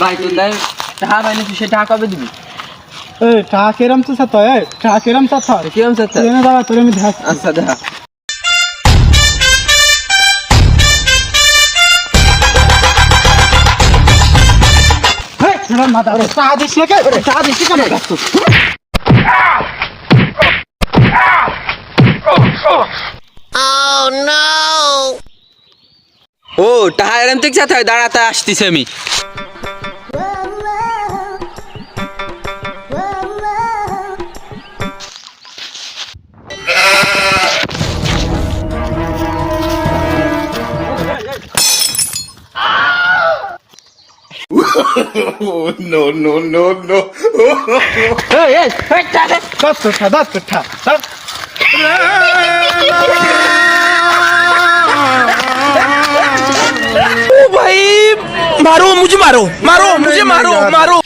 ভাই তুই দেখ টাকা পাইলে তুই সে টাকা কবে দিবি? এই টাকা কেরাম তো সাথে টাকা কেরাম সাথে কিরম চাচ্ছে? এনে দাঁড়া তোর আমি দেখ আচ্ছা দেখা মাথা টাকা দিস না কে টাকা দিস কেন দেখছো ও টাকা এরম ঠিক সাথে দাঁড়াতে আসতেছি আমি। দাঁত কোঠা भाई मारो मुझे मारो मारो मुझे मारो मारो